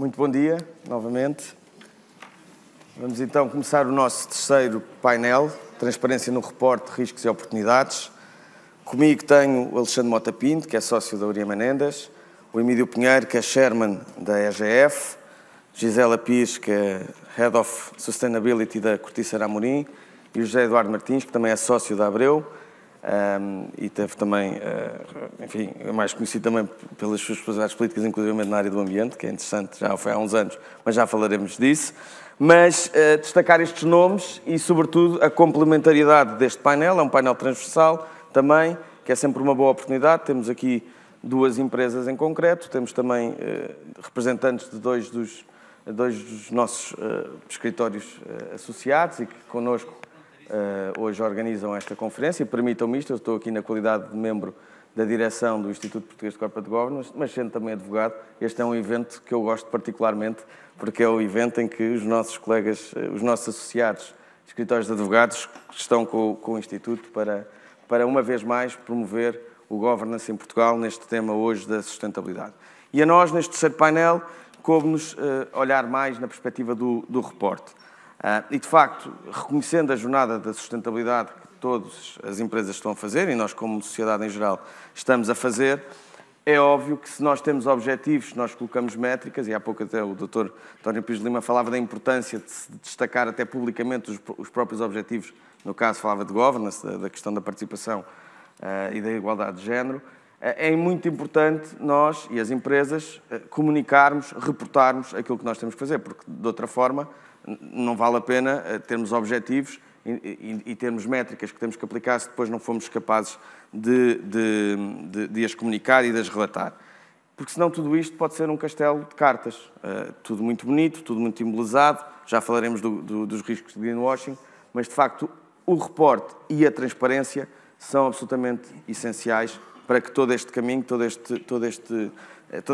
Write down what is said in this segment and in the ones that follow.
Muito bom dia, novamente. Vamos então começar o nosso terceiro painel, Transparência no Reporte, Riscos e Oportunidades. Comigo tenho o Alexandre Mota Pinto, que é sócio da Uriema Mendes, o Emílio Pinheiro, que é Chairman da EGF, Gisela Pires, que é Head of Sustainability da Corticeira Amorim, e o José Eduardo Martins, que também é sócio da Abreu, e teve também, enfim, é mais conhecido também pelas suas responsabilidades políticas, inclusive na área do ambiente, que é interessante, já foi há uns anos, mas já falaremos disso. Mas destacar estes nomes e, sobretudo, a complementariedade deste painel, é um painel transversal também, que é sempre uma boa oportunidade. Temos aqui duas empresas em concreto, temos também representantes de dois dos nossos escritórios associados e que connosco hoje organizam esta conferência. Permitam-me isto, eu estou aqui na qualidade de membro da direção do Instituto Português de Corporate Governance, mas sendo também advogado, este é um evento que eu gosto particularmente, porque é o evento em que os nossos colegas, os nossos associados, escritórios de advogados, estão com o Instituto para uma vez mais promover o governance em Portugal neste tema hoje da sustentabilidade. E a nós, neste terceiro painel, coube-nos olhar mais na perspectiva do reporte. E, de facto, reconhecendo a jornada da sustentabilidade que todas as empresas estão a fazer, e nós, como sociedade em geral, estamos a fazer, é óbvio que se nós temos objetivos, se nós colocamos métricas, e há pouco até o Dr. António Pires de Lima falava da importância de se destacar até publicamente os próprios objetivos, no caso falava de governance, da questão da participação e da igualdade de género, é muito importante nós e as empresas comunicarmos, reportarmos aquilo que nós temos que fazer, porque de outra forma não vale a pena termos objetivos e termos métricas que temos que aplicar se depois não formos capazes de as comunicar e de as relatar. Porque senão tudo isto pode ser um castelo de cartas. Tudo muito bonito, tudo muito embelezado, já falaremos dos riscos de greenwashing, mas de facto o reporte e a transparência são absolutamente essenciais para que todo este caminho, toda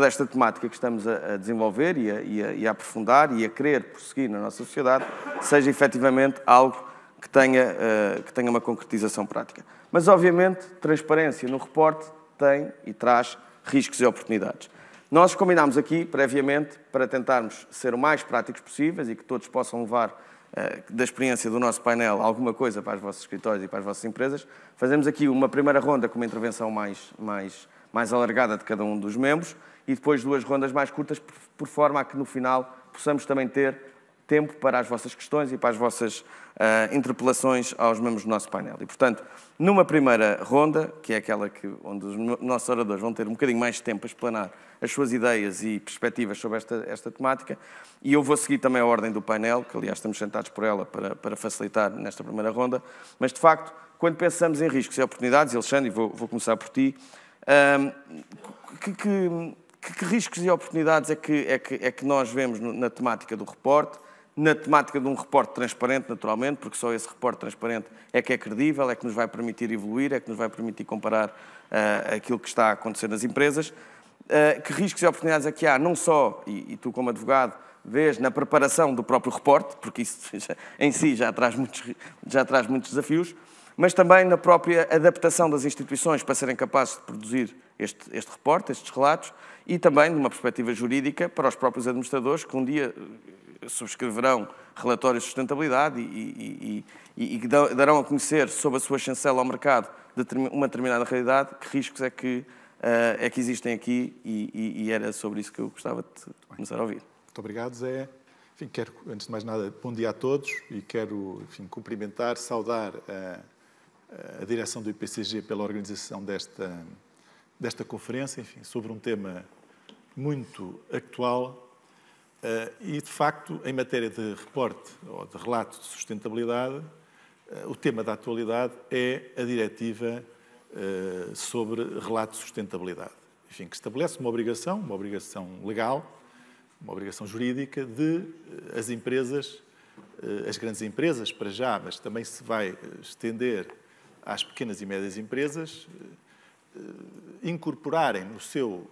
esta temática que estamos a desenvolver e a aprofundar e a querer prosseguir na nossa sociedade seja efetivamente algo que tenha uma concretização prática. Mas, obviamente, transparência no reporte tem e traz riscos e oportunidades. Nós combinámos aqui, previamente, para tentarmos ser o mais práticos possíveis e que todos possam levar da experiência do nosso painel alguma coisa para os vossos escritórios e para as vossas empresas. Fazemos aqui uma primeira ronda com uma intervenção mais alargada de cada um dos membros e depois duas rondas mais curtas, por forma a que no final possamos também ter tempo para as vossas questões e para as vossas interpelações aos membros do nosso painel. E, portanto, numa primeira ronda, que é aquela onde os nossos oradores vão ter um bocadinho mais de tempo a explanar as suas ideias e perspectivas sobre esta temática, e eu vou seguir também a ordem do painel, que aliás estamos sentados por ela para facilitar nesta primeira ronda, mas de facto, quando pensamos em riscos e oportunidades, Alexandre, e vou começar por ti, que riscos e oportunidades é que nós vemos na temática do reporte, na temática de um reporte transparente, naturalmente, porque só esse reporte transparente é que é credível, é que nos vai permitir evoluir, é que nos vai permitir comparar aquilo que está a acontecer nas empresas. Que riscos e oportunidades é que há, não só, e tu como advogado, vês na preparação do próprio reporte, porque isso em si já traz muitos desafios, mas também na própria adaptação das instituições para serem capazes de produzir este reporte, estes relatos, e também numa perspectiva jurídica para os próprios administradores que um dia subscreverão relatórios de sustentabilidade e darão a conhecer, sob a sua chancela ao mercado, uma determinada realidade, que riscos é que existem aqui e era sobre isso que eu gostava de começar a ouvir. Muito obrigado, Zé. Enfim, quero, antes de mais nada, bom dia a todos e quero, cumprimentar, saudar a direção do IPCG pela organização desta conferência, enfim, sobre um tema muito atual e, de facto, em matéria de reporte ou de relato de sustentabilidade, o tema da atualidade é a diretiva sobre relato de sustentabilidade, enfim, que estabelece uma obrigação legal, uma obrigação jurídica de as empresas, as grandes empresas para já, mas também se vai estender às pequenas e médias empresas, integrarem no seu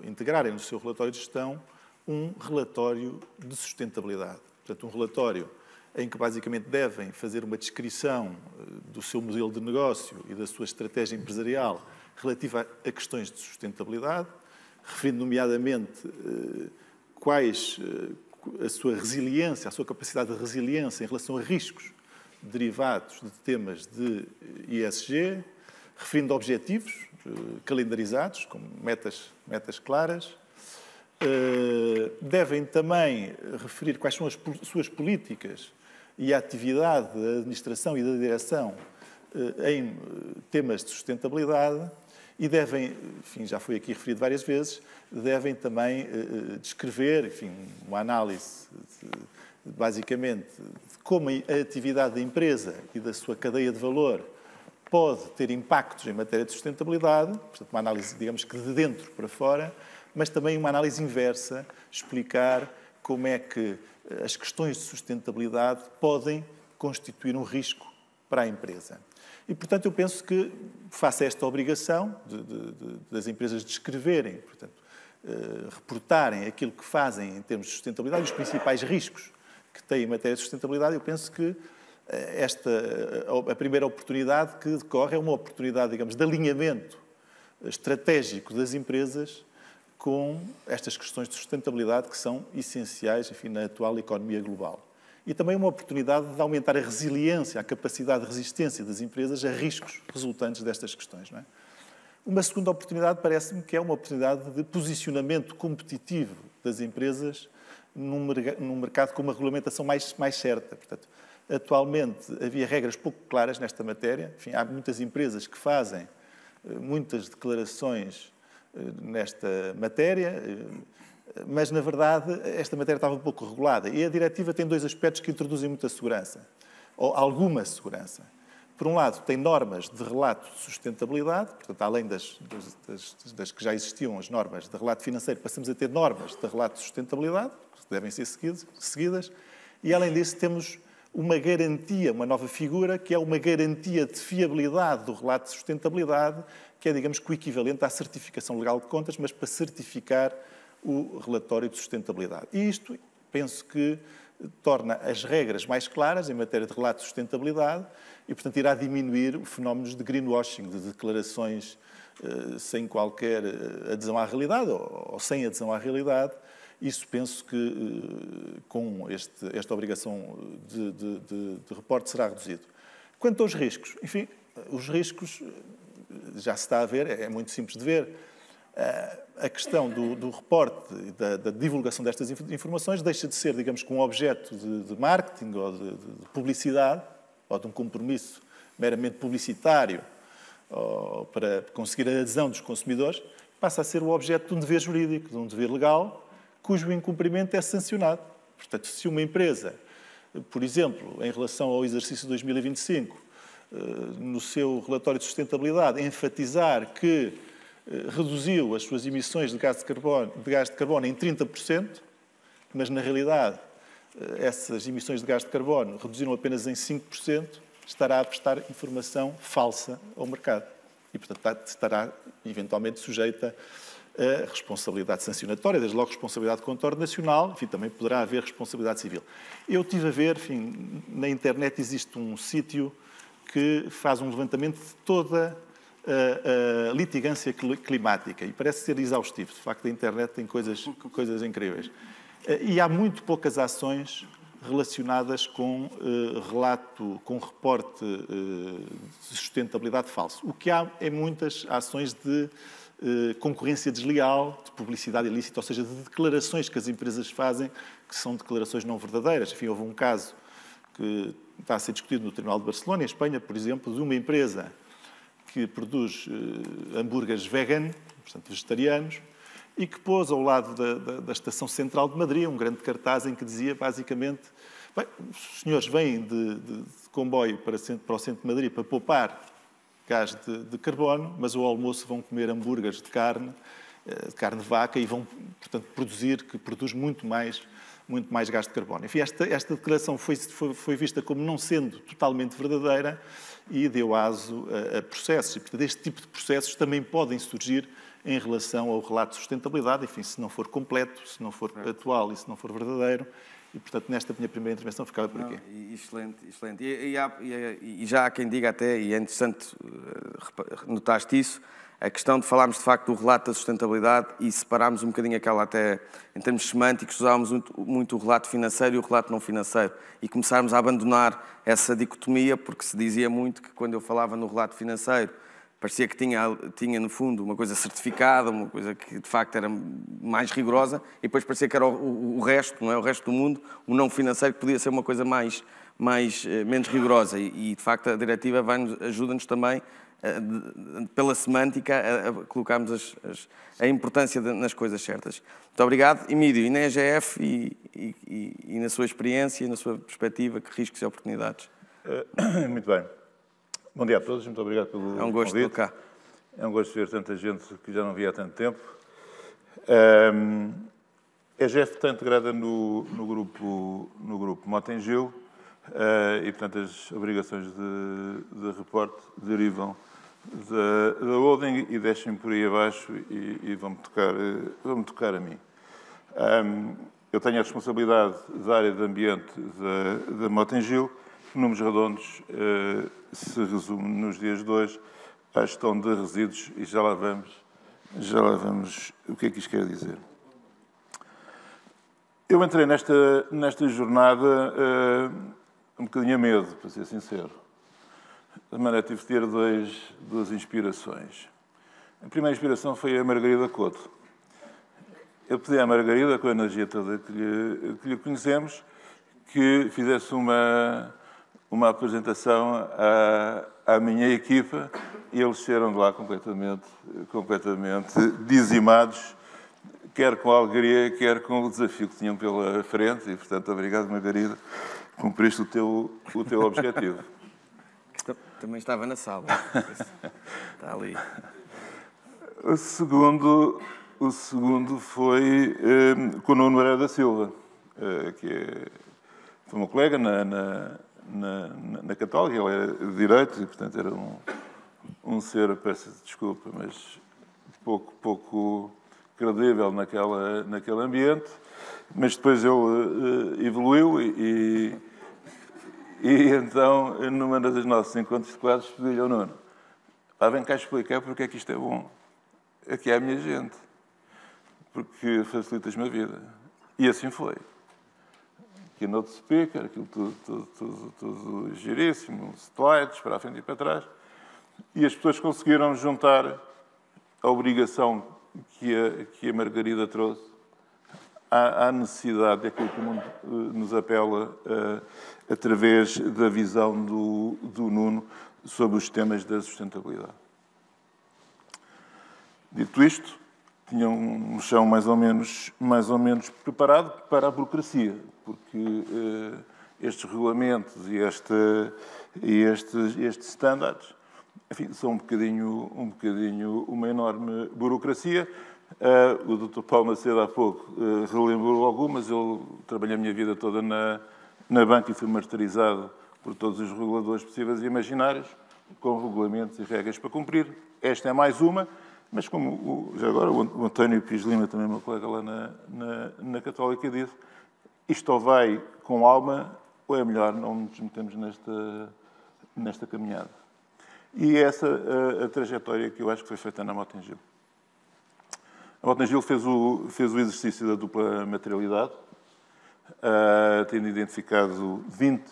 relatório de gestão um relatório de sustentabilidade. Portanto, um relatório em que basicamente devem fazer uma descrição do seu modelo de negócio e da sua estratégia empresarial relativa a questões de sustentabilidade, referindo nomeadamente quais a sua resiliência, a sua capacidade de resiliência em relação a riscos derivados de temas de ESG, referindo objetivos calendarizados, com metas claras. Devem também referir quais são as suas políticas e a atividade da administração e da direção em temas de sustentabilidade e devem, enfim, já foi aqui referido várias vezes, devem também descrever, enfim, uma análise basicamente de como a atividade da empresa e da sua cadeia de valor pode ter impactos em matéria de sustentabilidade, portanto, uma análise, digamos que de dentro para fora, mas também uma análise inversa, explicar como é que as questões de sustentabilidade podem constituir um risco para a empresa. E, portanto, eu penso que, face a esta obrigação das empresas descreverem, portanto, reportarem aquilo que fazem em termos de sustentabilidade, os principais riscos que têm em matéria de sustentabilidade, eu penso que a primeira oportunidade que decorre é uma oportunidade, digamos, de alinhamento estratégico das empresas com estas questões de sustentabilidade que são essenciais, enfim, na atual economia global. E também uma oportunidade de aumentar a resiliência, a capacidade de resistência das empresas a riscos resultantes destas questões. Não é? Uma segunda oportunidade parece-me que é uma oportunidade de posicionamento competitivo das empresas num mercado com uma regulamentação mais certa. Portanto, atualmente havia regras pouco claras nesta matéria. Enfim, há muitas empresas que fazem muitas declarações nesta matéria, mas, na verdade, esta matéria estava um pouco regulada. E a diretiva tem dois aspectos que introduzem muita segurança, ou alguma segurança. Por um lado, tem normas de relato de sustentabilidade, portanto, além das que já existiam, as normas de relato financeiro, passamos a ter normas de relato de sustentabilidade, que devem ser seguidas, e, além disso, temos uma garantia, uma nova figura, que é uma garantia de fiabilidade do relato de sustentabilidade, que é, digamos, que o equivalente à certificação legal de contas, mas para certificar o relatório de sustentabilidade. E isto, penso que torna as regras mais claras em matéria de relato de sustentabilidade e, portanto, irá diminuir os fenómenos de greenwashing, de declarações sem qualquer adesão à realidade ou sem adesão à realidade. Isso penso que com esta obrigação de reporte será reduzido. Quanto aos riscos, enfim, os riscos já se está a ver, é muito simples de ver. A questão do reporte e da divulgação destas informações deixa de ser, digamos, um objeto de marketing ou de publicidade, ou de um compromisso meramente publicitário ou para conseguir a adesão dos consumidores, passa a ser o objeto de um dever jurídico, de um dever legal, cujo incumprimento é sancionado. Portanto, se uma empresa, por exemplo, em relação ao exercício de 2025, no seu relatório de sustentabilidade, enfatizar que reduziu as suas emissões de gás de carbono em 30%, mas, na realidade, essas emissões de gás de carbono reduziram apenas em 5%, estará a prestar informação falsa ao mercado. E, portanto, estará, eventualmente, sujeita a responsabilidade sancionatória, desde logo responsabilidade de contorno nacional, enfim, também poderá haver responsabilidade civil. Eu estive a ver, enfim, na internet existe um sítio que faz um levantamento de toda a litigância climática e parece ser exaustivo. De facto, a internet tem coisas incríveis. E há muito poucas ações relacionadas com reporte de sustentabilidade falso. O que há é muitas ações de concorrência desleal, de publicidade ilícita, ou seja, de declarações que as empresas fazem que são declarações não verdadeiras. Enfim, houve um caso que está a ser discutido no Tribunal de Barcelona, em Espanha, por exemplo, de uma empresa que produz hambúrgueres vegan, portanto vegetarianos, e que pôs ao lado da Estação Central de Madrid um grande cartaz em que dizia, basicamente, bem, os senhores vêm de comboio para o centro de Madrid para poupar gás de carbono, mas ao almoço vão comer hambúrgueres de carne de vaca e vão, portanto, produz muito mais gás de carbono. Enfim, esta declaração foi vista como não sendo totalmente verdadeira e deu aso a processos. E, portanto, este tipo de processos também podem surgir em relação ao relato de sustentabilidade, enfim, se não for completo, se não for atual e se não for verdadeiro. E, portanto, nesta minha primeira intervenção ficava por aqui. Excelente, excelente. E já há quem diga até, e é interessante, notaste isso, A questão de falarmos, de facto, do relato da sustentabilidade e separarmos um bocadinho aquela até, em termos semânticos, usávamos muito o relato financeiro e o relato não financeiro e começarmos a abandonar essa dicotomia, porque se dizia muito que quando eu falava no relato financeiro parecia que tinha, no fundo, uma coisa certificada, uma coisa que, de facto, era mais rigorosa e depois parecia que era o resto, não é? O resto do mundo, o não financeiro, que podia ser uma coisa menos rigorosa e, de facto, a diretiva ajuda-nos também pela semântica, a colocarmos a importância nas coisas certas. Muito obrigado. Emílio, e na EGF e na sua experiência e na sua perspectiva, que riscos e oportunidades? Muito bem. Bom dia a todos, muito obrigado pelo convite. É um gosto de cá. É um gosto de ver tanta gente que já não via há tanto tempo. A EGF está integrada no grupo Mota-Engil e, portanto, as obrigações de reporte derivam da holding e descem por aí abaixo e vão-me tocar a mim. Eu tenho a responsabilidade da área de ambiente da Mota-Engil, que, números redondos, se resume nos dias de hoje à gestão de resíduos e já lá vamos o que é que isto quer dizer. Eu entrei nesta jornada um bocadinho a medo, para ser sincero. De maneira tive de ter duas inspirações. A primeira inspiração foi a Margarida Couto. Eu pedi à Margarida, com a energia toda que lhe conhecemos, que fizesse uma apresentação à minha equipa e eles saíram de lá completamente dizimados, quer com a alegria, quer com o desafio que tinham pela frente. E, portanto, obrigado, Margarida, cumpriste o teu objetivo. Também estava na sala. Está ali. O segundo foi com o Nuno Moreira da Silva, que foi meu colega na Católica. Ele era de Direito e, portanto, era um ser, peço desculpa, mas pouco credível naquele ambiente. Mas depois ele evoluiu e então, numa das nossos encontros de quadros, pedi-lhe ao Nuno: vem cá explicar porque é que isto é bom. Aqui é a minha gente. Porque facilitas-me a vida. E assim foi. Keynote speaker, aquilo tudo giríssimo, slides para a frente e para trás. E as pessoas conseguiram juntar a obrigação que a Margarida trouxe à necessidade daquilo que o mundo nos apela através da visão do Nuno sobre os temas da sustentabilidade. Dito isto, tinha um chão mais ou menos preparado para a burocracia, porque estes regulamentos e estes standards, enfim, são um bocadinho uma enorme burocracia. O Dr. Paulo Macedo há pouco relembrou algumas. Eu trabalhei a minha vida toda na banca e fui martirizado por todos os reguladores possíveis e imaginários, com regulamentos e regras para cumprir. Esta é mais uma, mas como já agora o António Pires Lima, também meu colega lá na Católica, disse, isto ou vai com alma ou é melhor não nos metemos nesta caminhada. E essa a trajetória que eu acho que foi feita na Mota-Engil. A Mota-Engil fez o exercício da dupla materialidade, tendo identificado 18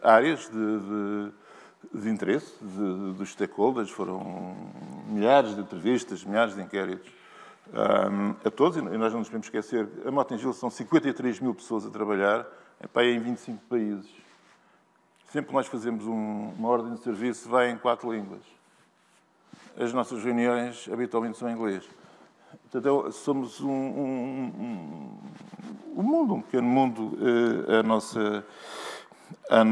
áreas de interesse dos stakeholders. Foram milhares de entrevistas, milhares de inquéritos a todos, e nós não nos podemos esquecer, a Mota-Engil são 53 mil pessoas a trabalhar em 25 países. Sempre que nós fazemos uma ordem de serviço, vai em 4 línguas. As nossas reuniões habitualmente são em inglês. Portanto, somos um pequeno mundo à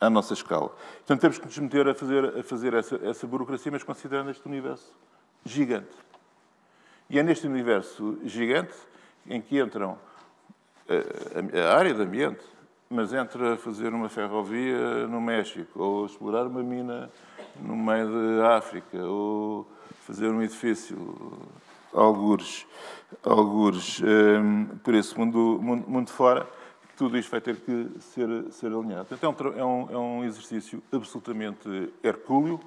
nossa escala. Portanto, temos que nos meter a fazer essa burocracia, mas considerando este universo gigante. E é neste universo gigante em que entram a área de ambiente, mas entra a fazer uma ferrovia no México, ou explorar uma mina no meio da África, ou fazer um edifício, algures por esse mundo fora, tudo isto vai ter que ser alinhado. Então, é um exercício absolutamente hercúleo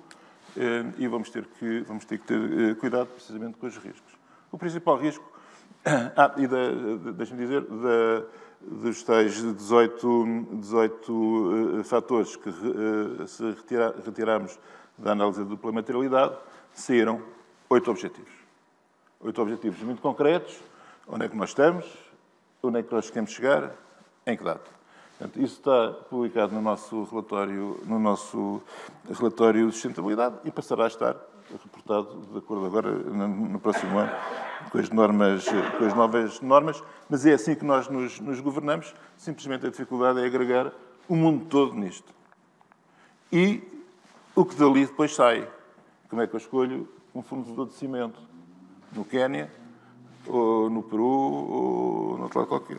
e vamos ter que ter cuidado precisamente com os riscos. O principal risco, deixa-me dizer, dos tais 18 fatores que se retirarmos da análise da dupla materialidade, saíram 8 objetivos. 8 objetivos muito concretos. Onde é que nós estamos? Onde é que nós queremos chegar? Em que data? Portanto, isso está publicado no nosso relatório de sustentabilidade e passará a estar reportado, de acordo agora, no próximo ano, com as novas normas, mas é assim que nós nos governamos. Simplesmente a dificuldade é agregar o mundo todo nisto. E o que dali depois sai. Como é que eu escolho um fornecedor de cimento? No Quénia, ou no Peru, ou no outro qualquer.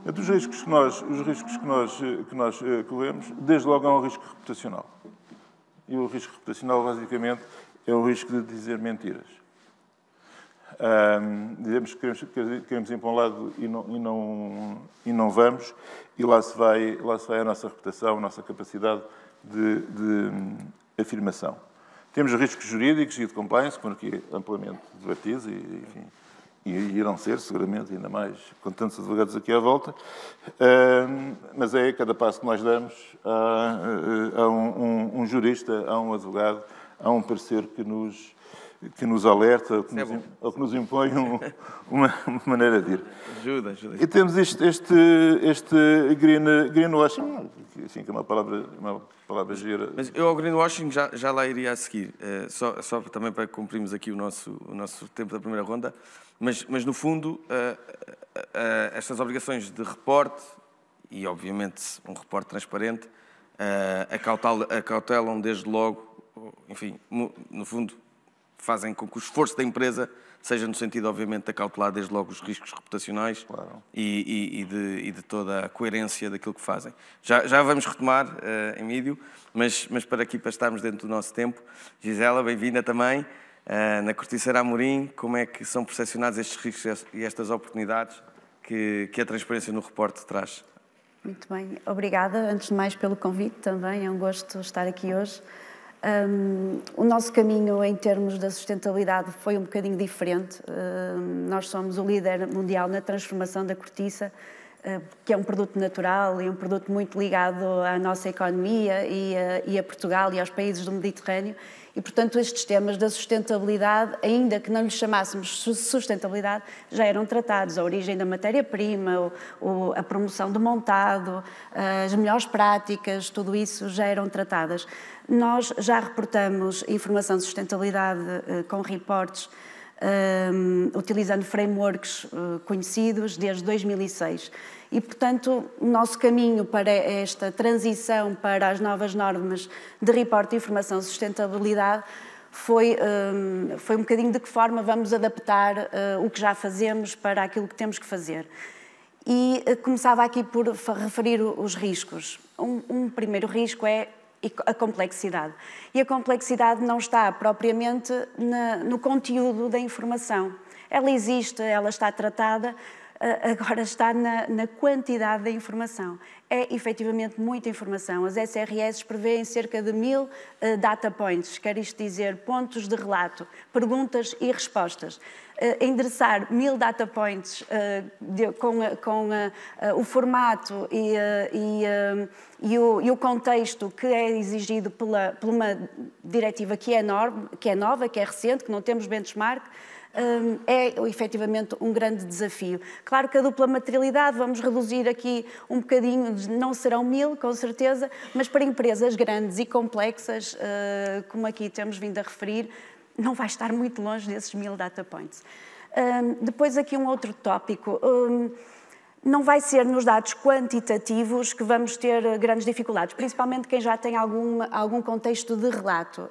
Os riscos que nós corremos, desde logo, é um risco reputacional. E o risco reputacional, basicamente, é o risco de dizer mentiras. Dizemos que queremos ir para um lado e não vamos, e lá se vai a nossa reputação, a nossa capacidade de afirmação. Temos riscos jurídicos e de compliance, que foram aqui amplamente debatidos e irão ser, seguramente, ainda mais com tantos advogados aqui à volta. Mas a cada passo que nós damos, há um jurista, há um advogado, há um parecer que nos alerta, ou que nos impõe uma maneira de ir. Ajuda. E temos este greenwashing, assim, que é uma palavra gira. Mas eu ao greenwashing já lá iria a seguir, só também para cumprirmos aqui o nosso tempo da primeira ronda, mas no fundo, estas obrigações de reporte, e obviamente um reporte transparente, acautelam desde logo, enfim, no fundo, fazem com que o esforço da empresa seja no sentido, obviamente, de acautelar desde logo os riscos reputacionais, claro, e de toda a coerência daquilo que fazem. Já vamos retomar, Emílio, mas para estarmos dentro do nosso tempo. Gisela, bem-vinda também. Na Corticeira Amorim, como é que são percepcionados estes riscos e estas oportunidades que a transparência no reporte traz? Muito bem, obrigada, antes de mais, pelo convite também, é um gosto estar aqui hoje. O nosso caminho em termos da sustentabilidade foi um bocadinho diferente. Nós somos o líder mundial na transformação da cortiça, que é um produto natural e um produto muito ligado à nossa economia e a Portugal e aos países do Mediterrâneo. E, portanto, estes temas da sustentabilidade, ainda que não lhes chamássemos sustentabilidade, já eram tratados. A origem da matéria-prima, a promoção do montado, as melhores práticas, tudo isso já eram tratadas. Nós já reportamos informação de sustentabilidade com reportes, utilizando frameworks conhecidos desde 2006. E, portanto, o nosso caminho para esta transição para as novas normas de reporte de informação de sustentabilidade foi um bocadinho de que forma vamos adaptar o que já fazemos para aquilo que temos que fazer. E começava aqui por referir os riscos. Um primeiro risco é a complexidade. E a complexidade não está propriamente no conteúdo da informação. Ela existe, ela está tratada, agora está na quantidade da informação. É efetivamente muita informação. As SRS prevêem cerca de 1000 data points, quer isto dizer pontos de relato, perguntas e respostas. Endereçar 1000 data points com o formato e o contexto que é exigido por uma diretiva que é nova, que é recente, que não temos benchmark, é efetivamente um grande desafio. Claro que a dupla materialidade, vamos reduzir aqui um bocadinho, não serão 1000, com certeza, mas para empresas grandes e complexas, como aqui temos vindo a referir, não vai estar muito longe desses 1000 data points. Depois aqui um outro tópico. Não vai ser nos dados quantitativos que vamos ter grandes dificuldades, principalmente quem já tem algum contexto de relato.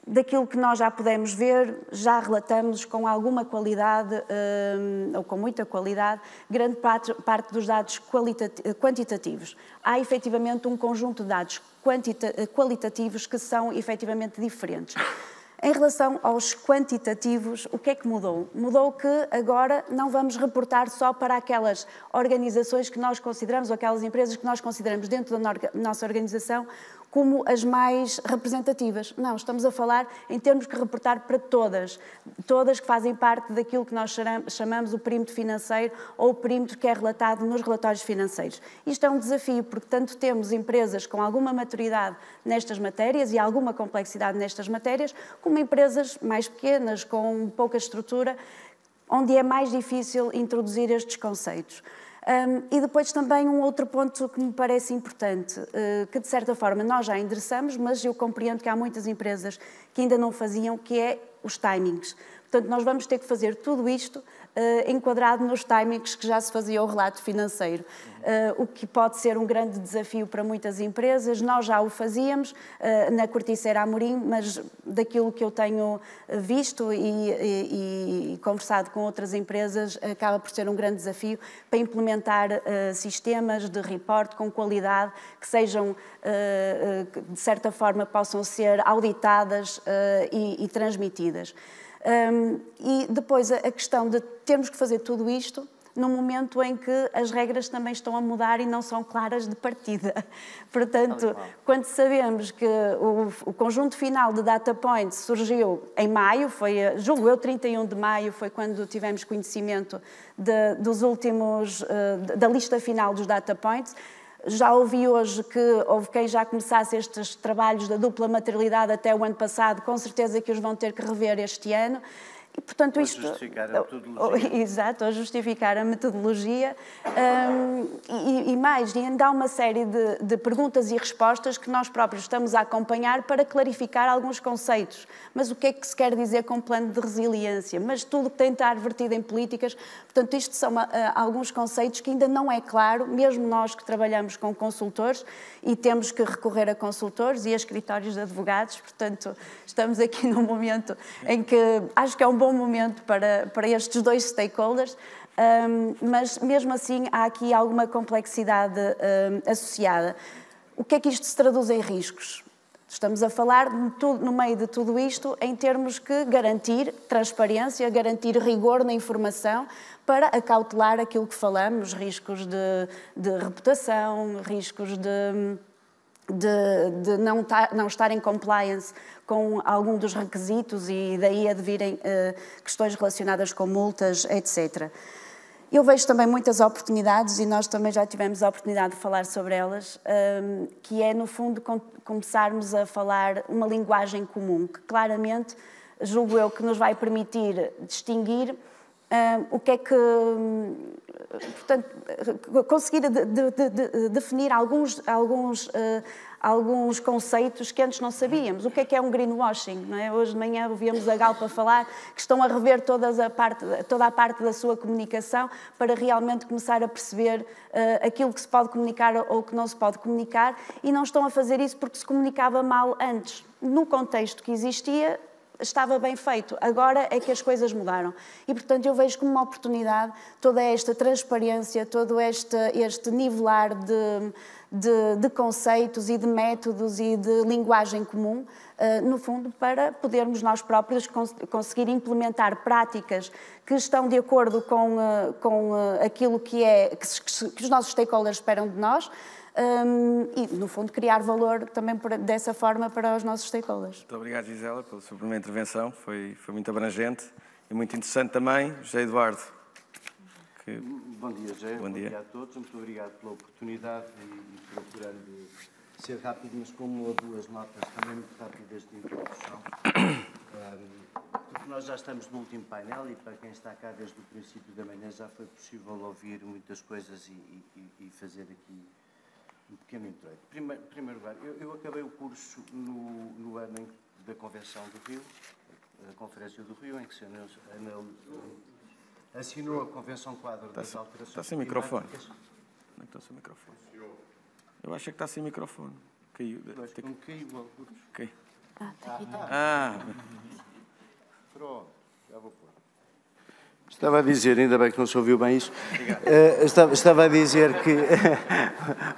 Daquilo que nós já pudemos ver, já relatamos com alguma qualidade, ou com muita qualidade, grande parte dos dados quantitativos. Há efetivamente um conjunto de dados qualitativos que são efetivamente diferentes. Em relação aos quantitativos, o que é que mudou? Mudou que agora não vamos reportar só para aquelas organizações que nós consideramos, ou aquelas empresas que nós consideramos dentro da nossa organização como as mais representativas. Não, estamos a falar em termos que reportar para todas que fazem parte daquilo que nós chamamos o perímetro financeiro ou o perímetro que é relatado nos relatórios financeiros. Isto é um desafio, porque tanto temos empresas com alguma maturidade nestas matérias e alguma complexidade nestas matérias, como empresas mais pequenas, com pouca estrutura, onde é mais difícil introduzir estes conceitos. E depois também um outro ponto que me parece importante, que de certa forma nós já endereçamos, mas eu compreendo que há muitas empresas que ainda não faziam, que é os timings. Portanto, nós vamos ter que fazer tudo isto enquadrado nos timings que já se fazia o relato financeiro, o que pode ser um grande desafio para muitas empresas. Nós já o fazíamos na Corticeira Amorim, mas daquilo que eu tenho visto e conversado com outras empresas, acaba por ser um grande desafio para implementar sistemas de report com qualidade, que sejam, de certa forma, possam ser auditadas e transmitidas. E depois a questão de termos que fazer tudo isto num momento em que as regras também estão a mudar e não são claras de partida. Portanto, quando sabemos que o conjunto final de data points surgiu em maio, julgo eu, 31 de maio, foi quando tivemos conhecimento dos últimos, da lista final dos data points. Já ouvi hoje que houve quem já começasse estes trabalhos da dupla materialidade até o ano passado, com certeza que os vão ter que rever este ano. E, portanto, isto... justificar a metodologia. Exato, a justificar a metodologia. E ainda há uma série de perguntas e respostas que nós próprios estamos a acompanhar para clarificar alguns conceitos. Mas o que é que se quer dizer com plano de resiliência? Mas tudo que tem de estar vertido em políticas. Portanto, isto são alguns conceitos que ainda não é claro, mesmo nós que trabalhamos com consultores e temos que recorrer a consultores e a escritórios de advogados. Portanto, estamos aqui num momento em que acho que é um bom momento para estes dois stakeholders, mas mesmo assim há aqui alguma complexidade associada. O que é que isto se traduz em riscos? Estamos a falar, no meio de tudo isto, em termos que garantir transparência, garantir rigor na informação para acautelar aquilo que falamos, riscos de reputação, riscos de não estar em compliance com algum dos requisitos e daí advirem questões relacionadas com multas, etc. Eu vejo também muitas oportunidades, e nós também já tivemos a oportunidade de falar sobre elas, que é, no fundo, começarmos a falar uma linguagem comum, que claramente, julgo eu, que nos vai permitir distinguir o que é que... Portanto, conseguir definir alguns conceitos que antes não sabíamos. O que é um greenwashing? Não é? Hoje de manhã ouvíamos a Galp a falar que estão a rever toda a parte da sua comunicação para realmente começar a perceber aquilo que se pode comunicar ou que não se pode comunicar, e não estão a fazer isso porque se comunicava mal antes. No contexto que existia, estava bem feito. Agora é que as coisas mudaram. E, portanto, eu vejo como uma oportunidade toda esta transparência, todo este nivelar de conceitos e de métodos e de linguagem comum, no fundo, para podermos nós próprios conseguir implementar práticas que estão de acordo com aquilo que os nossos stakeholders esperam de nós, e, no fundo, criar valor também dessa forma para os nossos stakeholders. Muito obrigado, Gisela, pela sua primeira intervenção. Foi muito abrangente e muito interessante também. José Eduardo. Bom dia, José. Bom dia A todos. Muito obrigado pela oportunidade e procurando ser rápido, mas com uma ou duas notas também muito rápidas de introdução. Porque nós já estamos no último painel e para quem está cá desde o princípio da manhã já foi possível ouvir muitas coisas e fazer aqui um pequeno introito. Em primeiro lugar, eu acabei o curso no ano da Convenção do Rio, a Conferência do Rio, em que se assinou a Convenção Quadro das Alterações Está sem microfone. Onde é que está sem microfone? Eu acho que está sem microfone. Caiu. Acho que não caiu alguns. Okay. Está aqui. Pronto, já vou pôr. Estava a dizer, ainda bem que não se ouviu bem isso, estava a dizer que...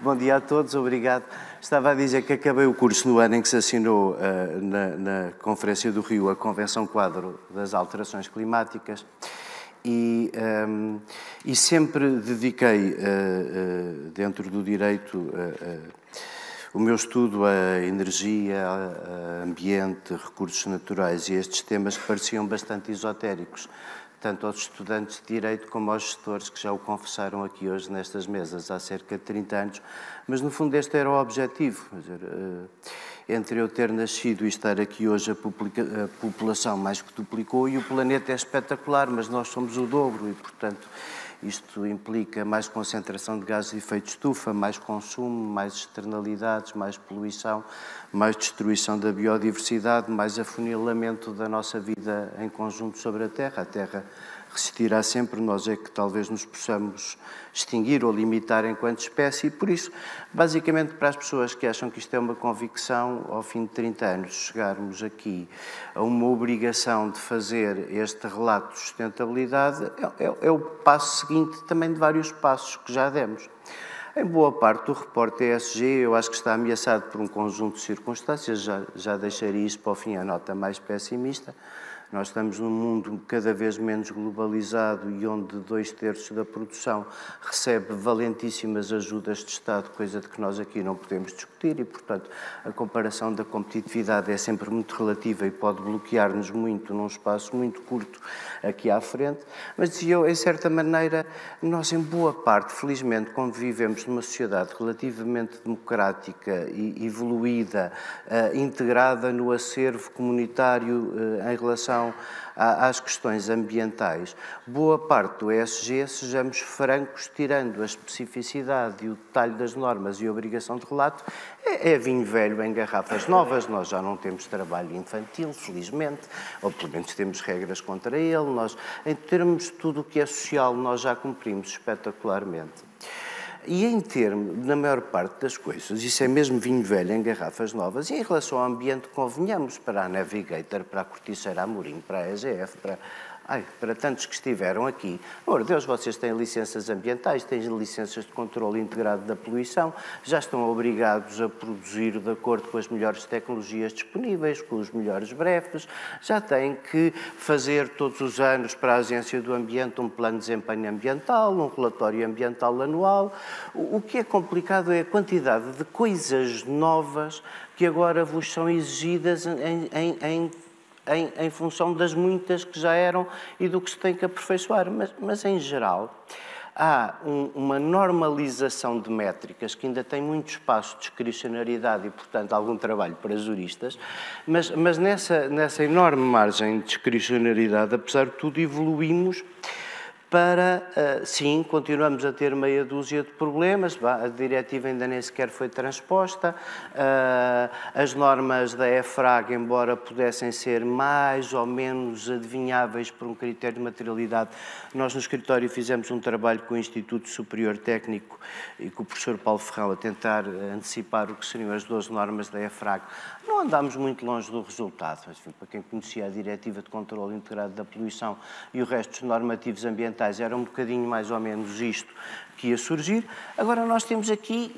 Bom dia a todos, obrigado. Estava a dizer que acabei o curso no ano em que se assinou na Conferência do Rio a Convenção Quadro das Alterações Climáticas e sempre dediquei, dentro do direito, o meu estudo a energia, a ambiente, recursos naturais e estes temas que pareciam bastante esotéricos, tanto aos estudantes de Direito como aos gestores que já o confessaram aqui hoje nestas mesas há cerca de 30 anos, mas no fundo este era o objetivo. Entre eu ter nascido e estar aqui hoje a população mais que duplicou e o planeta é espetacular, mas nós somos o dobro e, portanto, isto implica mais concentração de gases de efeito de estufa, mais consumo, mais externalidades, mais poluição, mais destruição da biodiversidade, mais afunilamento da nossa vida em conjunto sobre a Terra. A Terra resistirá sempre, nós é que talvez nos possamos extinguir ou limitar enquanto espécie e, por isso, basicamente para as pessoas que acham que isto é uma convicção, ao fim de 30 anos chegarmos aqui a uma obrigação de fazer este relato de sustentabilidade é o passo seguinte também de vários passos que já demos. Em boa parte do reporte ESG, eu acho que está ameaçado por um conjunto de circunstâncias, já deixaria isso para o fim, a nota mais pessimista. Nós estamos num mundo cada vez menos globalizado e onde 2/3 da produção recebe valentíssimas ajudas de Estado, coisa de que nós aqui não podemos discutir e, portanto, a comparação da competitividade é sempre muito relativa e pode bloquear-nos muito num espaço muito curto aqui à frente. Mas, dizia eu, em certa maneira, nós em boa parte, felizmente, quando vivemos numa sociedade relativamente democrática e evoluída, integrada no acervo comunitário em relação às questões ambientais, boa parte do ESG, sejamos francos, tirando a especificidade e o detalhe das normas e a obrigação de relato, é vinho velho em garrafas novas. Nós já não temos trabalho infantil, felizmente, ou pelo menos temos regras contra ele. Nós, em termos de tudo o que é social, nós já cumprimos espetacularmente. E em termos, na maior parte das coisas, isso é mesmo vinho velho em garrafas novas, e em relação ao ambiente, convenhamos, para a Navigator, para a Corticeira Amorim, para a EGF, para tantos que estiveram aqui. Por Deus, vocês têm licenças ambientais, têm licenças de controle integrado da poluição, já estão obrigados a produzir de acordo com as melhores tecnologias disponíveis, com os melhores breves, já têm que fazer todos os anos para a Agência do Ambiente um plano de desempenho ambiental, um relatório ambiental anual. O que é complicado é a quantidade de coisas novas que agora vos são exigidas em função das muitas que já eram e do que se tem que aperfeiçoar. Mas em geral, há uma normalização de métricas que ainda tem muito espaço de discricionariedade e, portanto, algum trabalho para juristas, mas nessa enorme margem de discricionariedade, apesar de tudo, evoluímos para, sim, continuamos a ter meia dúzia de problemas, a diretiva ainda nem sequer foi transposta, as normas da EFRAG, embora pudessem ser mais ou menos adivinháveis por um critério de materialidade, nós no escritório fizemos um trabalho com o Instituto Superior Técnico e com o professor Paulo Ferrão a tentar antecipar o que seriam as 12 normas da EFRAG. Não andámos muito longe do resultado, enfim, para quem conhecia a Diretiva de Controlo Integrado da Poluição e o resto dos normativos ambientais, era um bocadinho mais ou menos isto que ia surgir. Agora nós temos aqui,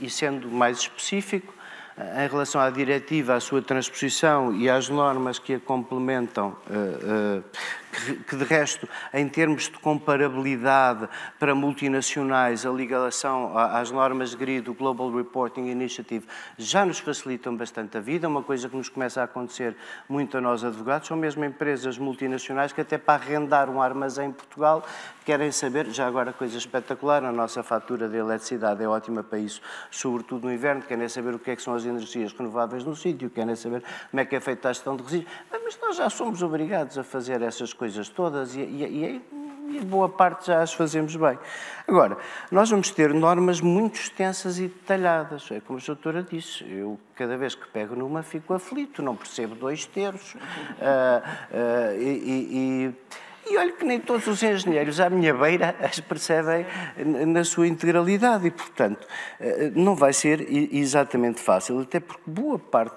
e sendo mais específico, em relação à diretiva, à sua transposição e às normas que a complementam, que de resto, em termos de comparabilidade para multinacionais, a ligação às normas GRI do Global Reporting Initiative já nos facilitam bastante a vida, uma coisa que nos começa a acontecer muito a nós advogados, são mesmo empresas multinacionais que até para arrendar um armazém em Portugal querem saber, já agora coisa espetacular, a nossa fatura de eletricidade é ótima para isso, sobretudo no inverno, querem saber o que é que são as energias renováveis no sítio, querem saber como é que é feita a gestão de resíduos, mas nós já somos obrigados a fazer essas coisas todas e boa parte já as fazemos bem. Agora, nós vamos ter normas muito extensas e detalhadas, é como a doutora disse, eu cada vez que pego numa fico aflito, não percebo 2/3, E olha que nem todos os engenheiros à minha beira as percebem na sua integralidade e, portanto, não vai ser exatamente fácil, até porque boa parte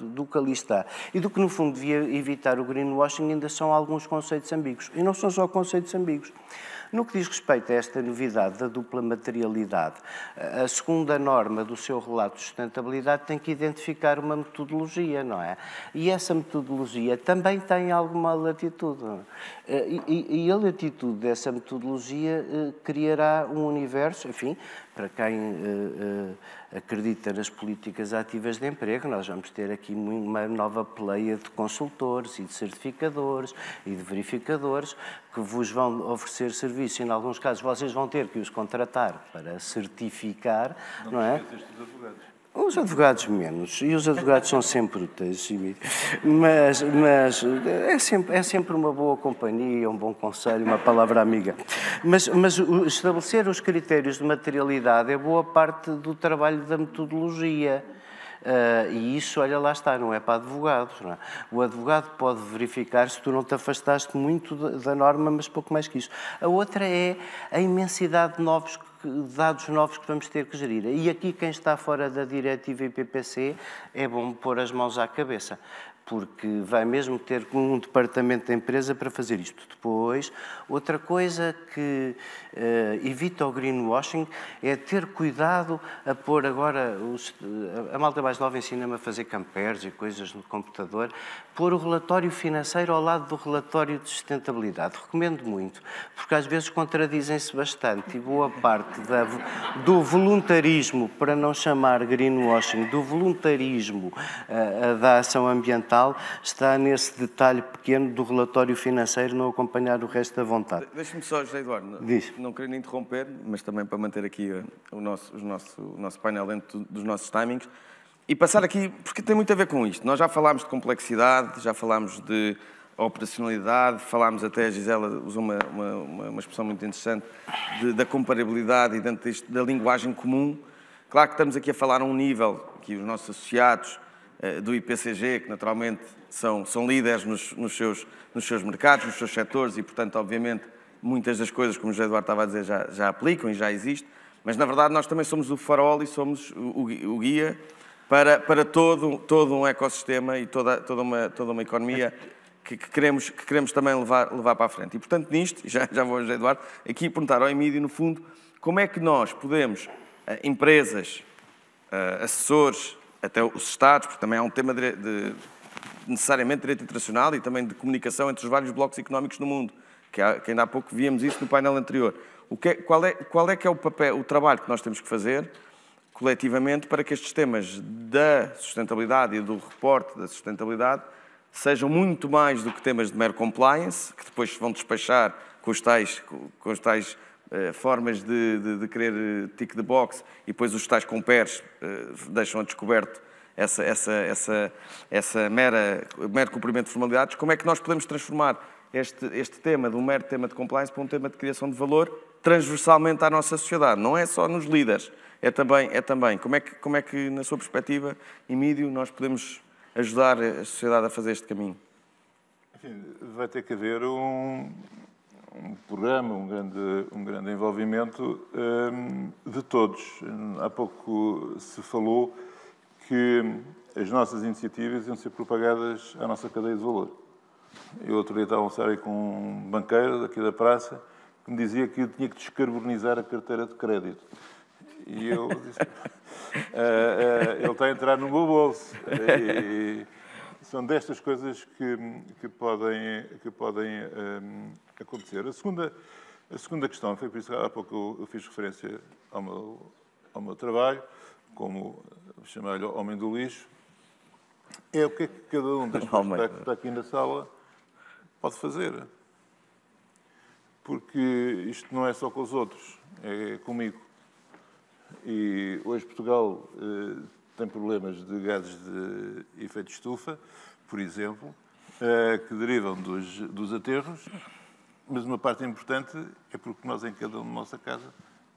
do que ali está e do que, no fundo, devia evitar o greenwashing ainda são alguns conceitos ambíguos. E não são só conceitos ambíguos. No que diz respeito a esta novidade da dupla materialidade, a segunda norma do seu relato de sustentabilidade tem que identificar uma metodologia, não é? E essa metodologia também tem alguma latitude. E a latitude dessa metodologia criará um universo, enfim, para quem acredita nas políticas ativas de emprego, nós vamos ter aqui uma nova pleia de consultores e de certificadores e de verificadores que vos vão oferecer serviço. E, em alguns casos, vocês vão ter que os contratar para certificar, não é? Os advogados menos, e os advogados são sempre úteis, mas é sempre uma boa companhia, um bom conselho, uma palavra amiga. Mas estabelecer os critérios de materialidade é boa parte do trabalho da metodologia. E isso, olha, lá está, não é para advogados. Não é? O advogado pode verificar se tu não te afastaste muito da norma, mas pouco mais que isso. A outra é a imensidade de dados novos que vamos ter que gerir. E aqui, quem está fora da diretiva IPPC, é bom pôr as mãos à cabeça, porque vai mesmo ter um departamento da empresa para fazer isto. Depois, outra coisa que evita o greenwashing é ter cuidado a pôr agora... A malta mais nova ensina-me a fazer campers e coisas no computador, pôr o relatório financeiro ao lado do relatório de sustentabilidade. Recomendo muito, porque às vezes contradizem-se bastante e boa parte do voluntarismo, para não chamar greenwashing, do voluntarismo da ação ambiental, está nesse detalhe pequeno do relatório financeiro não acompanhar o resto da vontade. Deixa-me só, José Eduardo, não querendo interromper, mas também para manter aqui o nosso painel dentro dos nossos timings, e passar aqui, porque tem muito a ver com isto. Nós já falámos de complexidade, já falámos de operacionalidade, falámos até, a Gisela usou uma expressão muito interessante, da comparabilidade e dentro da linguagem comum. Claro que estamos aqui a falar a um nível que os nossos associados do IPCG, que naturalmente são líderes nos seus mercados, nos seus setores e, portanto, obviamente, muitas das coisas, como o José Eduardo estava a dizer, já aplicam e já existe, mas, na verdade, nós também somos o farol e somos o guia para todo um ecossistema e toda uma economia que queremos também levar para a frente. E, portanto, nisto, já vou ao José Eduardo, aqui perguntar ao Emílio, no fundo, como é que nós podemos, empresas, assessores, até os Estados, porque também há um tema de necessariamente direito internacional e também de comunicação entre os vários blocos económicos no mundo, que ainda há pouco víamos isso no painel anterior. Qual é que é o trabalho que nós temos que fazer coletivamente para que estes temas da sustentabilidade e do reporte da sustentabilidade sejam muito mais do que temas de mero compliance, que depois se vão despachar com os tais formas de querer tick the box e depois os tais compares deixam a descoberto essa mero cumprimento de formalidades. Como é que nós podemos transformar este tema de um mero tema de compliance para um tema de criação de valor transversalmente à nossa sociedade? Não é só nos líderes, é também. Como é que, na sua perspectiva, Emílio, nós podemos ajudar a sociedade a fazer este caminho? Enfim, vai ter que haver um programa, um grande envolvimento de todos. Há pouco se falou que as nossas iniciativas iam ser propagadas à nossa cadeia de valor. Eu outro dia estava a almoçar aí com um banqueiro daqui da praça que me dizia que eu tinha que descarbonizar a carteira de crédito. E eu disse, ele está a entrar no meu bolso. E são destas coisas que podem acontecer. A segunda questão, foi por isso que há pouco eu fiz referência ao meu trabalho, como chamar-lhe homem do lixo, é o que é que cada um das pessoas que está aqui na sala pode fazer. Porque isto não é só com os outros, é comigo. E hoje Portugal tem problemas de gases de efeito de estufa, por exemplo, que derivam dos aterros, mas uma parte importante é porque nós, em cada nossa casa,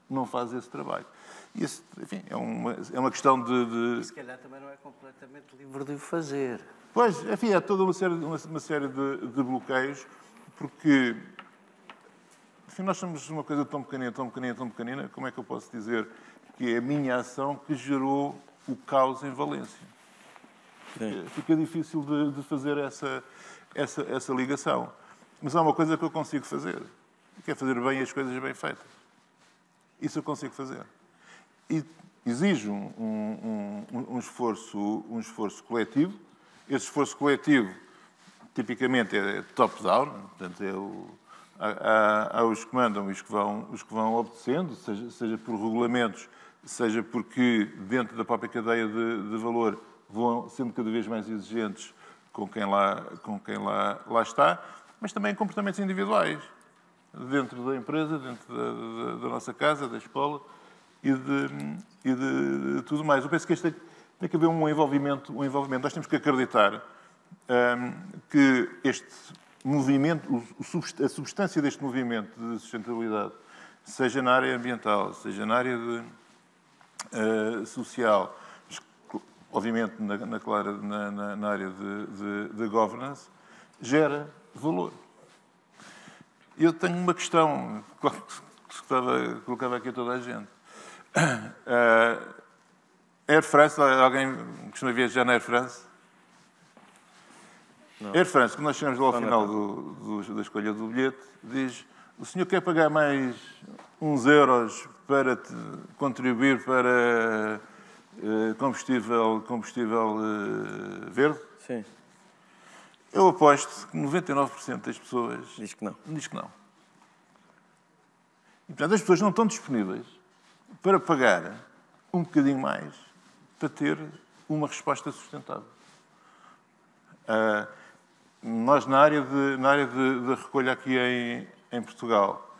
não faz esse trabalho. E enfim, é uma questão de... Se calhar também não é completamente livre de o fazer. Pois, enfim, há toda uma série de bloqueios, porque enfim, nós somos uma coisa tão pequenina, tão pequenina, tão pequenina, como é que eu posso dizer que é a minha ação que gerou o caos em Valência? Fica difícil de fazer essa ligação. Mas há uma coisa que eu consigo fazer, que é fazer bem as coisas bem feitas. Isso eu consigo fazer. E exige um esforço coletivo. Esse esforço coletivo, tipicamente, é top-down, portanto, há os que mandam e os que vão obedecendo, seja por regulamentos, seja porque, dentro da própria cadeia de valor, vão sendo cada vez mais exigentes com quem lá está, mas também comportamentos individuais, dentro da empresa, dentro da nossa casa, da escola e de tudo mais. Eu penso que tem que haver um envolvimento. Nós temos que acreditar que este movimento, a substância deste movimento de sustentabilidade, seja na área ambiental, seja na área social, obviamente na área de governance, gera valor. Eu tenho uma questão que colocava aqui a toda a gente. Air France, alguém costuma viajar na Air France? Não. Air France, quando nós chegamos lá ao final da escolha do bilhete, diz: o senhor quer pagar mais uns euros para contribuir para combustível verde? Sim. Eu aposto que 99% das pessoas diz que não. E, portanto, as pessoas não estão disponíveis para pagar um bocadinho mais para ter uma resposta sustentável. Nós, na área de recolha aqui em Portugal,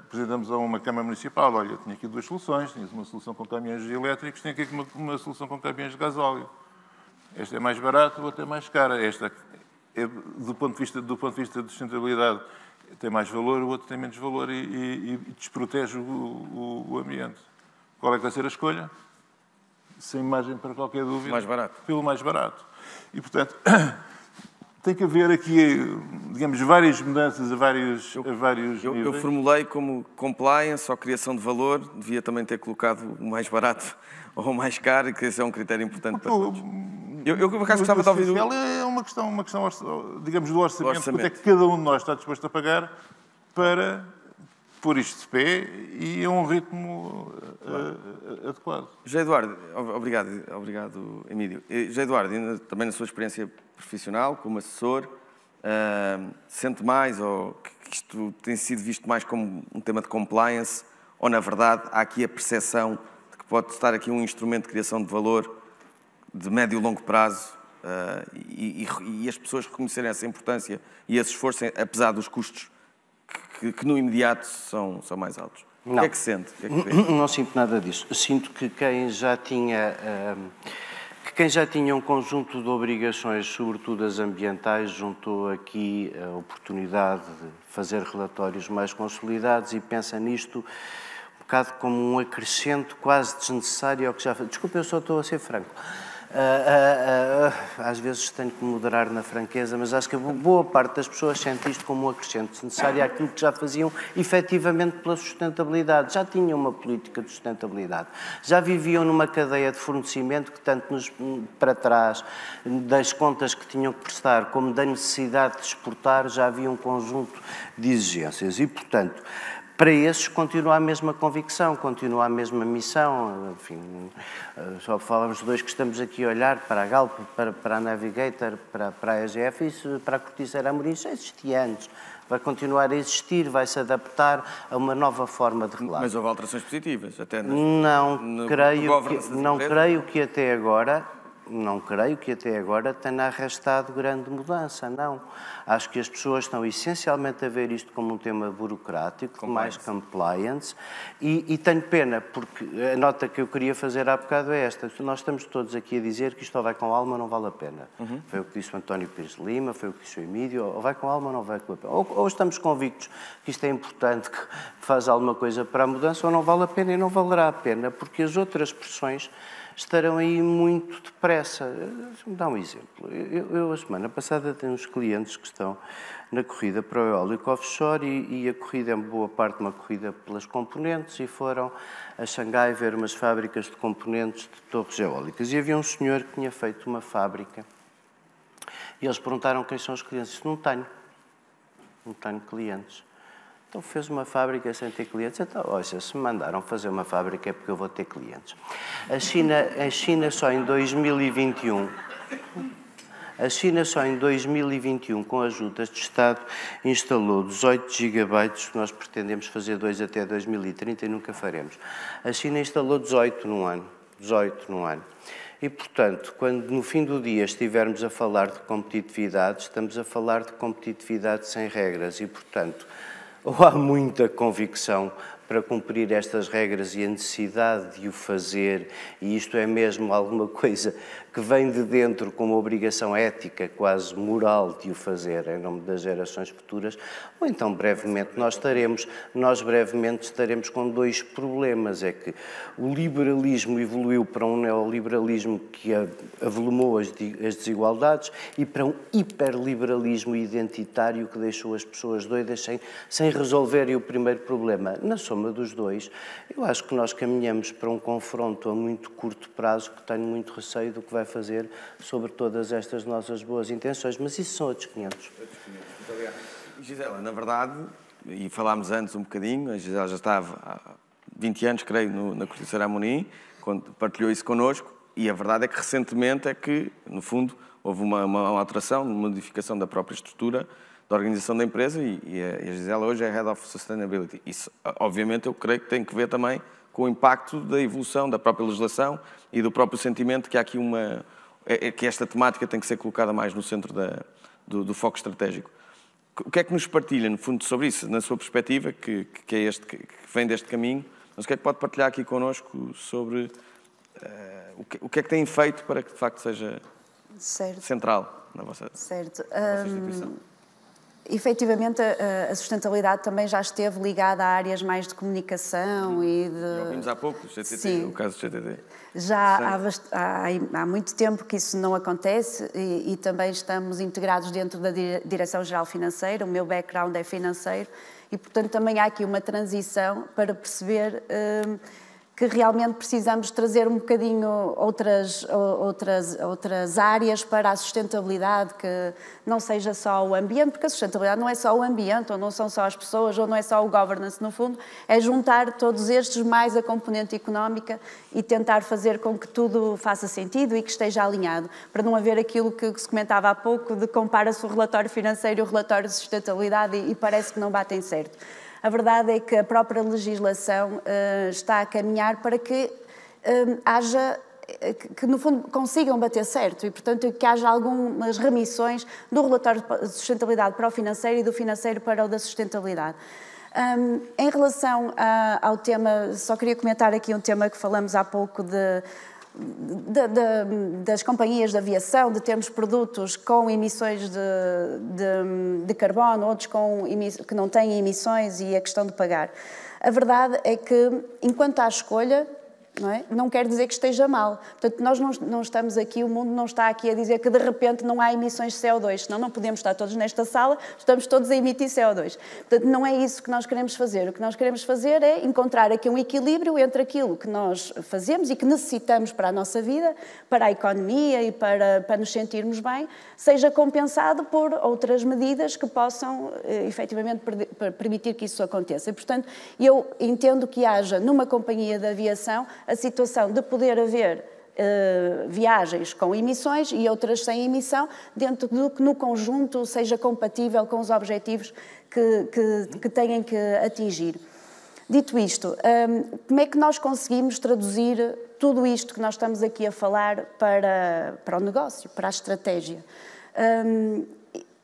apresentamos a uma Câmara Municipal: olha, eu tinha aqui duas soluções, tinha uma solução com caminhões elétricos, tinha aqui uma solução com caminhões de gasóleo. Esta é mais barata, a outra é mais cara. Esta, do ponto de vista de sustentabilidade, tem mais valor, o outro tem menos valor e desprotege o ambiente. Qual é que vai ser a escolha? Sem margem para qualquer dúvida. Mais barato. Pelo mais barato. E, portanto, tem que haver aqui, digamos, várias mudanças a vários níveis. Eu formulei como compliance ou criação de valor, devia também ter colocado o mais barato ou o mais caro, que esse é um critério importante para todos. Eu por acaso gostava de ouvir... É uma questão, digamos, do orçamento. Quanto é que cada um de nós está disposto a pagar para pôr isto de pé e a um ritmo adequado. José Eduardo, obrigado, Emílio. José Eduardo, também na sua experiência profissional, como assessor, sente mais ou que isto tem sido visto mais como um tema de compliance ou, na verdade, há aqui a percepção de que pode estar aqui um instrumento de criação de valor de médio e longo prazo e as pessoas reconhecerem essa importância e esse esforço, apesar dos custos que no imediato são mais altos? Não. O que é que sente? Não sinto nada disso. Sinto que quem já tinha um conjunto de obrigações, sobretudo as ambientais, juntou aqui a oportunidade de fazer relatórios mais consolidados e pensa nisto um bocado como um acrescento quase desnecessário ao que já... Desculpe, eu só estou a ser franco. Às vezes tenho que moderar na franqueza, mas acho que a boa parte das pessoas sente isto como um acrescento necessário àquilo que já faziam efetivamente pela sustentabilidade. Já tinham uma política de sustentabilidade. Já viviam numa cadeia de fornecimento que, tanto para trás das contas que tinham que prestar, como da necessidade de exportar, já havia um conjunto de exigências. E, portanto, para esses continua a mesma convicção, continua a mesma missão. Enfim, só falamos dois que estamos aqui a olhar, para a Galp, para a Navigator, para a EGF, isso para a Corticeira Amorim já existia antes. Vai continuar a existir, vai se adaptar a uma nova forma de relato. Mas houve alterações positivas, até Não creio que até agora tenha arrastado grande mudança, não. Acho que as pessoas estão essencialmente a ver isto como um tema burocrático, mais compliance, e tenho pena, porque a nota que eu queria fazer há bocado é esta: nós estamos todos aqui a dizer que isto ou vai com alma ou não vale a pena. Foi o que disse o António Pires de Lima, foi o que disse o Emílio: ou vai com alma ou não vai com a pena. Ou estamos convictos que isto é importante, que faz alguma coisa para a mudança, ou não vale a pena e não valerá a pena, porque as outras pressões estarão aí muito depressa. Vou dar um exemplo. Eu a semana passada, tenho uns clientes que estão na corrida para o eólico offshore e a corrida é boa parte uma corrida pelas componentes e foram a Xangai ver umas fábricas de componentes de torres eólicas. E havia um senhor que tinha feito uma fábrica e eles perguntaram quem são os clientes. Disse, não tenho clientes. Então fez uma fábrica sem ter clientes. Então, olha, se me mandaram fazer uma fábrica é porque eu vou ter clientes. A China só em 2021... A China só em 2021, com ajudas de Estado, instalou 18 gigabytes, que nós pretendemos fazer 2 até 2030 e nunca faremos. A China instalou 18 num ano. E, portanto, quando no fim do dia estivermos a falar de competitividade, estamos a falar de competitividade sem regras e, portanto, ou há muita convicção para cumprir estas regras e a necessidade de o fazer, e isto é mesmo alguma coisa que vem de dentro com uma obrigação ética, quase moral, de o fazer em nome das gerações futuras, ou então brevemente nós brevemente estaremos com dois problemas, é que o liberalismo evoluiu para um neoliberalismo que avolumou as desigualdades e para um hiperliberalismo identitário que deixou as pessoas doidas sem resolverem o primeiro problema. Na soma dos dois, eu acho que nós caminhamos para um confronto a muito curto prazo que tenho muito receio do que vai fazer sobre todas estas nossas boas intenções, mas isso são outros 500. Muito obrigado. Gisela, na verdade, e falámos antes um bocadinho, a Gisela já estava há 20 anos, creio, na Corticeira Amorim, quando partilhou isso connosco, e a verdade é que recentemente é que, no fundo, houve uma alteração, uma modificação da própria estrutura da organização da empresa e a Gisela hoje é Head of Sustainability. Isso, obviamente, eu creio que tem que ver também com o impacto da evolução da própria legislação e do próprio sentimento que há aqui que esta temática tem que ser colocada mais no centro do foco estratégico. O que é que nos partilha, no fundo, sobre isso, na sua perspectiva, que vem deste caminho? Mas o que é que pode partilhar aqui connosco sobre o que é que tem feito para que, de facto, seja central na vossa instituição? Efetivamente, a sustentabilidade também já esteve ligada a áreas mais de comunicação e de... Ouvimos há pouco o CTT, sim, o caso do CTT. Já há muito tempo que isso não acontece e também estamos integrados dentro da Direção-Geral Financeira, o meu background é financeiro e, portanto, também há aqui uma transição para perceber que realmente precisamos trazer um bocadinho outras áreas para a sustentabilidade, que não seja só o ambiente, porque a sustentabilidade não é só o ambiente, ou não são só as pessoas, ou não é só o governance, no fundo, é juntar todos estes mais a componente económica e tentar fazer com que tudo faça sentido e que esteja alinhado, para não haver aquilo que se comentava há pouco, de compara-se o relatório financeiro e o relatório de sustentabilidade e parece que não batem certo. A verdade é que a própria legislação está a caminhar para que haja, que no fundo consigam bater certo e, portanto, que haja algumas remissões do relatório de sustentabilidade para o financeiro e do financeiro para o da sustentabilidade. Em relação ao tema, só queria comentar aqui um tema que falamos há pouco das companhias de aviação, de termos produtos com emissões de carbono, outros que não têm emissões e a questão de pagar. A verdade é que, enquanto há escolha, não quer dizer que esteja mal. Portanto, nós não estamos aqui, o mundo não está aqui a dizer que de repente não há emissões de CO2, senão não podemos estar todos nesta sala, estamos todos a emitir CO2. Portanto, não é isso que nós queremos fazer. O que nós queremos fazer é encontrar aqui um equilíbrio entre aquilo que nós fazemos e que necessitamos para a nossa vida, para a economia e para nos sentirmos bem, seja compensado por outras medidas que possam efetivamente permitir que isso aconteça. E, portanto, eu entendo que haja numa companhia de aviação a situação de poder haver viagens com emissões e outras sem emissão, dentro do que no conjunto seja compatível com os objetivos que têm que atingir. Dito isto, como é que nós conseguimos traduzir tudo isto que nós estamos aqui a falar para o negócio, para a estratégia?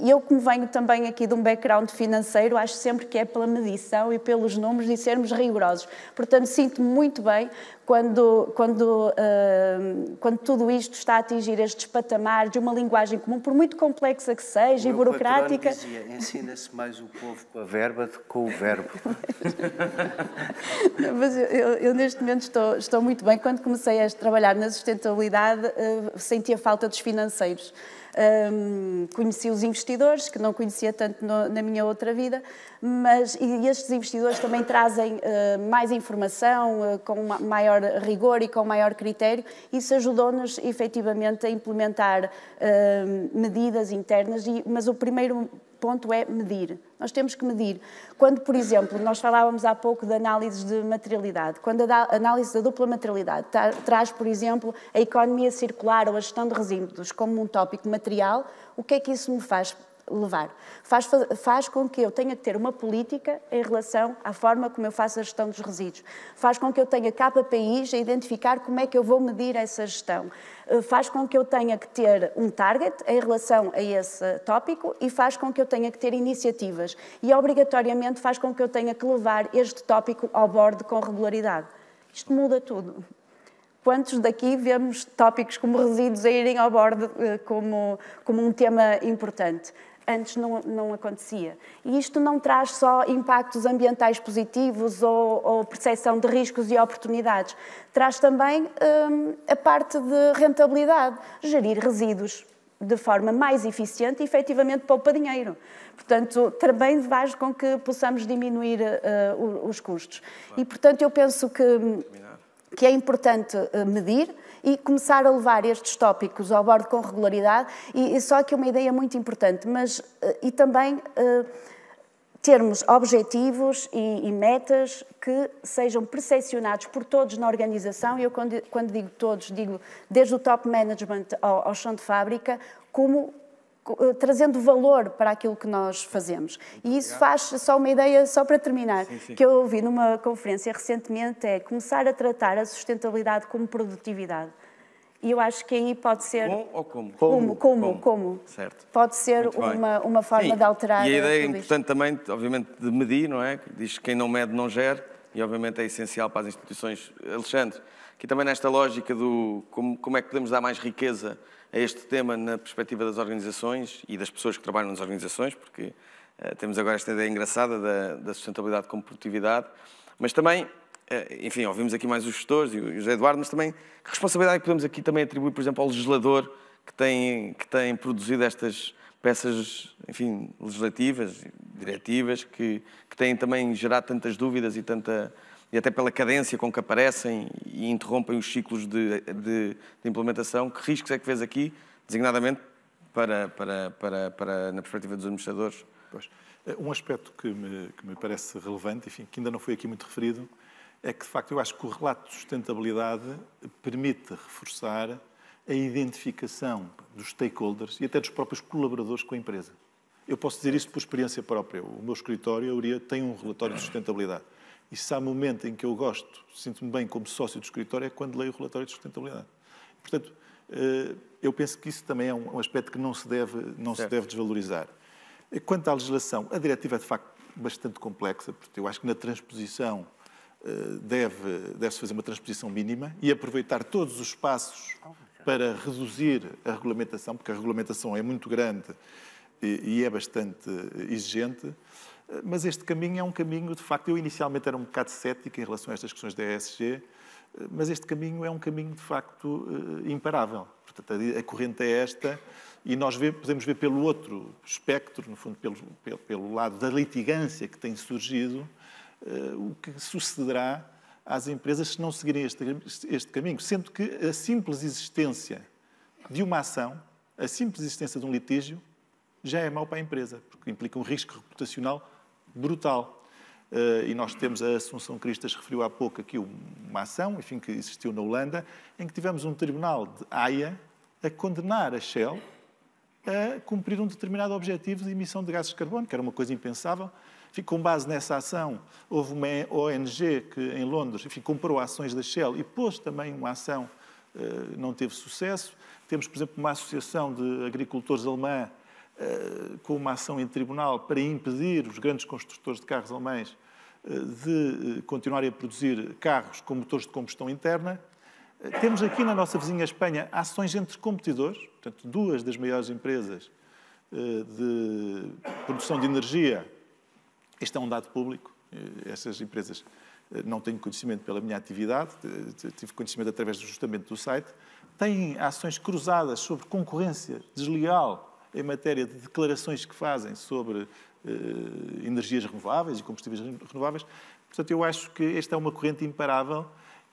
eu, como venho também aqui de um background financeiro, acho sempre que é pela medição e pelos números e sermos rigorosos. Portanto, sinto-me muito bem quando tudo isto está a atingir estes patamares de uma linguagem comum, por muito complexa que seja e burocrática. O meu patrão dizia, ensina-se mais o povo com a verba do que com o verbo. Mas eu neste momento estou muito bem. Quando comecei a trabalhar na sustentabilidade, sentia falta dos financeiros. Conheci os investidores, que não conhecia tanto na minha outra vida, e estes investidores também trazem mais informação, com maior rigor e com maior critério. Isso ajudou-nos, efetivamente, a implementar medidas internas, mas o primeiro ponto é medir. Nós temos que medir. Quando, por exemplo, nós falávamos há pouco de análises de materialidade, quando a análise da dupla materialidade traz, por exemplo, a economia circular ou a gestão de resíduos como um tópico material, o que é que isso me faz levar? Faz com que eu tenha que ter uma política em relação à forma como eu faço a gestão dos resíduos. Faz com que eu tenha KPIs a identificar como é que eu vou medir essa gestão. Faz com que eu tenha que ter um target em relação a esse tópico e faz com que eu tenha que ter iniciativas. E, obrigatoriamente, faz com que eu tenha que levar este tópico ao board com regularidade. Isto muda tudo. Quantos daqui vemos tópicos como resíduos a irem ao board como um tema importante? Antes não acontecia. E isto não traz só impactos ambientais positivos ou percepção de riscos e oportunidades. Traz também a parte de rentabilidade. Gerir resíduos de forma mais eficiente e, efetivamente, poupa dinheiro. Portanto, também faz com que possamos diminuir os custos. E, portanto, eu penso que é importante medir e começar a levar estes tópicos ao board com regularidade. E só aqui uma ideia muito importante, e também termos objetivos e metas que sejam percepcionados por todos na organização, e eu quando digo todos, digo desde o top management ao chão de fábrica, como trazendo valor para aquilo que nós fazemos. E isso faz, só uma ideia, só para terminar, que eu ouvi numa conferência recentemente, é começar a tratar a sustentabilidade como produtividade. E eu acho que aí pode ser... Com ou como? Como. Certo. Pode ser uma forma de alterar. E a ideia é importante também, obviamente, de medir, não é? Diz que quem não mede não gera, e obviamente é essencial para as instituições. Alexandre, aqui também nesta lógica do como é que podemos dar mais riqueza a este tema na perspectiva das organizações e das pessoas que trabalham nas organizações, porque temos agora esta ideia engraçada da sustentabilidade como produtividade, mas também, enfim, ouvimos aqui mais os gestores e o José Eduardo, mas também que responsabilidade que podemos aqui também atribuir, por exemplo, ao legislador que tem produzido estas peças, enfim, legislativas, diretivas, que têm também gerado tantas dúvidas e até pela cadência com que aparecem e interrompem os ciclos de implementação. Que riscos é que vês aqui, designadamente, na perspectiva dos administradores? Pois. Um aspecto que me parece relevante, enfim, que ainda não foi aqui muito referido, é que, de facto, eu acho que o relato de sustentabilidade permite reforçar a identificação dos stakeholders e até dos próprios colaboradores com a empresa. Eu posso dizer isto por experiência própria. O meu escritório, a Uria, tem um relatório de sustentabilidade. E se há momento em que eu gosto, sinto-me bem como sócio do escritório, é quando leio o relatório de sustentabilidade. Portanto, eu penso que isso também é um aspecto que não se deve desvalorizar. Quanto à legislação, a diretiva é, de facto, bastante complexa, porque eu acho que na transposição deve-se fazer uma transposição mínima e aproveitar todos os passos para reduzir a regulamentação, porque a regulamentação é muito grande e é bastante exigente. Mas este caminho é um caminho, de facto, eu inicialmente era um bocado cético em relação a estas questões da ESG, mas este caminho é um caminho, de facto, imparável. Portanto, a corrente é esta e nós podemos ver pelo outro espectro, no fundo, pelo lado da litigância que tem surgido, o que sucederá às empresas se não seguirem este caminho. Sendo que a simples existência de uma ação, a simples existência de um litígio, já é mau para a empresa, porque implica um risco reputacional brutal. E nós temos, a Assunção Cristas referiu há pouco aqui uma ação, enfim, que existiu na Holanda, em que tivemos um tribunal de Haia a condenar a Shell a cumprir um determinado objetivo de emissão de gases de carbono, que era uma coisa impensável. Enfim, com base nessa ação, houve uma ONG que, em Londres, enfim, comprou ações da Shell e pôs também uma ação, não teve sucesso. Temos, por exemplo, uma associação de agricultores alemã com uma ação em tribunal para impedir os grandes construtores de carros alemães de continuarem a produzir carros com motores de combustão interna. Temos aqui na nossa vizinha Espanha ações entre competidores, portanto, duas das maiores empresas de produção de energia. Este é um dado público. Essas empresas não tenho conhecimento pela minha atividade, tive conhecimento através justamente do site. Têm ações cruzadas sobre concorrência desleal em matéria de declarações que fazem sobre energias renováveis e combustíveis renováveis. Portanto, eu acho que esta é uma corrente imparável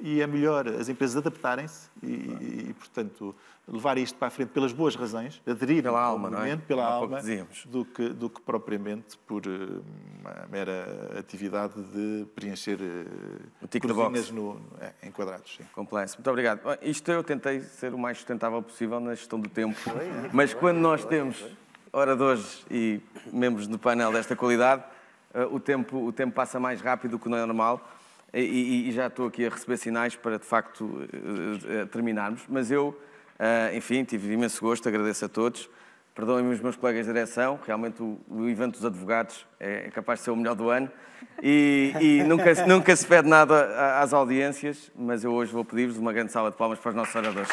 e é melhor as empresas adaptarem-se e, portanto, levar isto para a frente pelas boas razões, aderir pela ao alma, movimento, não é? pela Há alma, pouco dizíamos. do que propriamente por uma mera atividade de preencher o tick the box em quadrados. Sim. Complexo. Muito obrigado. Bom, isto eu tentei ser o mais sustentável possível na gestão do tempo, mas quando nós temos oradores e membros do painel desta qualidade, o tempo passa mais rápido do que não é normal. E já estou aqui a receber sinais para, de facto, terminarmos. Mas eu, enfim, tive imenso gosto, agradeço a todos. Perdoem-me os meus colegas de direção, realmente o evento dos advogados é capaz de ser o melhor do ano. E nunca se pede nada às audiências, mas eu hoje vou pedir-vos uma grande salva de palmas para os nossos oradores.